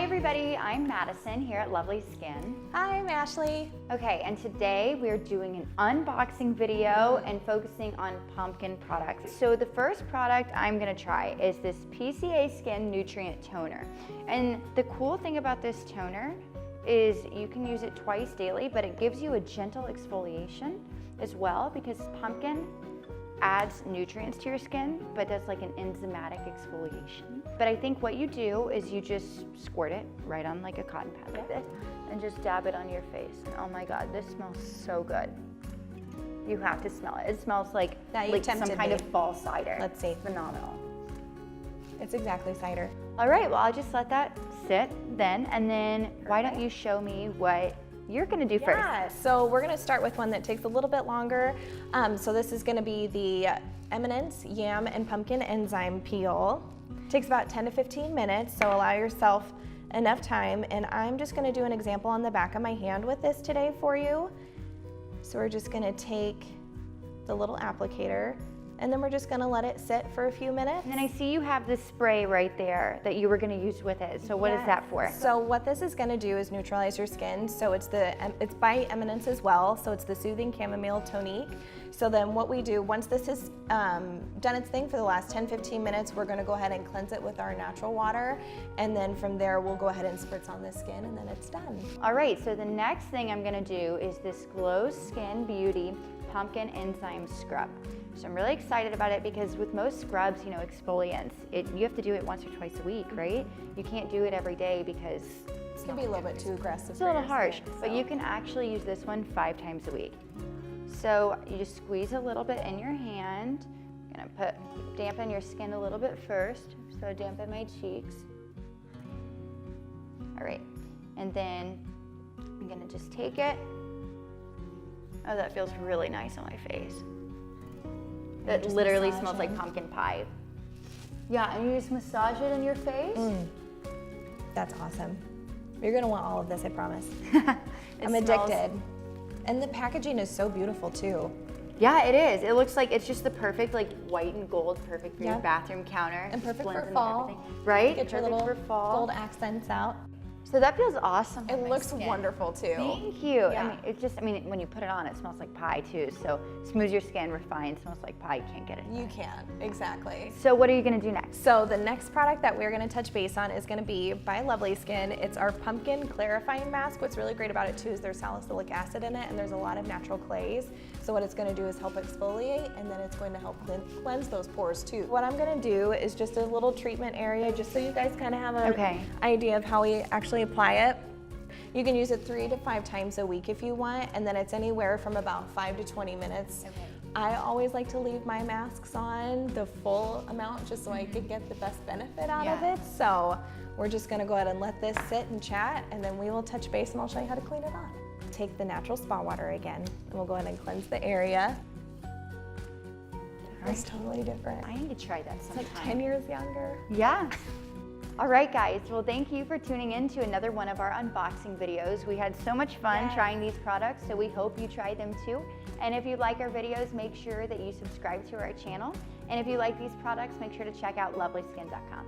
everybody, I'm Madison here at LovelySkin. Hi, I'm Ashley. Okay, and today we're doing an unboxing video and focusing on pumpkin products. So the first product I'm gonna try is this PCA Skin Nutrient Toner. And the cool thing about this toner is you can use it twice daily, but it gives you a gentle exfoliation as well, because pumpkin adds nutrients to your skin, but does like an enzymatic exfoliation. But I think what you do is you just squirt it right on like a cotton pad like this and just dab it on your face. And oh my God, this smells so good. You have to smell it. It smells like some kind of fall cider. Let's see. Phenomenal. It's exactly cider. All right, well, I'll just let that sit then, and then why don't you show me what you're gonna do first? Yeah, so we're gonna start with one that takes a little bit longer. So this is gonna be the Eminence Yam and Pumpkin Enzyme Peel. It takes about 10 to 15 minutes, so allow yourself enough time. And I'm just gonna do an example on the back of my hand with this today for you. So we're just gonna take the little applicator, and then we're just gonna let it sit for a few minutes. And then I see you have this spray right there that you were gonna use with it. So what is that for? So what this is gonna do is neutralize your skin. So it's by Eminence as well. So it's the Soothing Chamomile Tonique. So then what we do, once this has done its thing for the last 10-15 minutes, we're gonna go ahead and cleanse it with our natural water. And then from there, we'll go ahead and spritz on the skin, and then it's done. All right, so the next thing I'm gonna do is this Glow Skin Beauty Pumpkin Enzyme Scrub. So I'm really excited about it because with most scrubs, you know, exfoliants, you have to do it once or twice a week, right? You can't do it every day because It's gonna be a little bit too aggressive. It's a little harsh, but you can actually use this one 5 times a week. So you just squeeze a little bit in your hand. I'm gonna dampen your skin a little bit first. So dampen my cheeks. All right, and then I'm gonna just take it. Oh, that feels really nice on my face. It literally smells like pumpkin pie. Yeah, and you just massage it in your face. That's awesome. You're gonna want all of this, I promise. I'm addicted. And the packaging is so beautiful too. Yeah, it is. It looks like it's just the perfect, like white and gold, perfect for your bathroom counter. And perfect Blends for in fall. everything. Right? Get your little gold accents out. So that feels awesome. It looks wonderful too. Thank you. Yeah. I mean, when you put it on, it smells like pie too. So smooths your skin, refined, smells like pie. You can't get it. You can, exactly. So what are you gonna do next? So the next product that we're gonna touch base on is gonna be by LovelySkin. It's our Pumpkin Clarifying Mask. What's really great about it too is there's salicylic acid in it, and there's a lot of natural clays. So what it's gonna do is help exfoliate, and then it's going to help cleanse those pores too. What I'm gonna do is just a little treatment area, just so you guys kind of have an idea of how we actually apply it. You can use it 3 to 5 times a week if you want, and then it's anywhere from about 5 to 20 minutes. Okay. I always like to leave my masks on the full amount just so I could get the best benefit out of it. So we're just gonna go ahead and let this sit and chat, and then we will touch base and I'll show you how to clean it off. Take the natural spa water again, and we'll go ahead and cleanse the area. It's totally different. I need to try that sometime. It's like 10 years younger. Yeah. All right, guys. Well, thank you for tuning in to another one of our unboxing videos. We had so much fun trying these products, so we hope you try them too. And if you like our videos, make sure that you subscribe to our channel. And if you like these products, make sure to check out LovelySkin.com.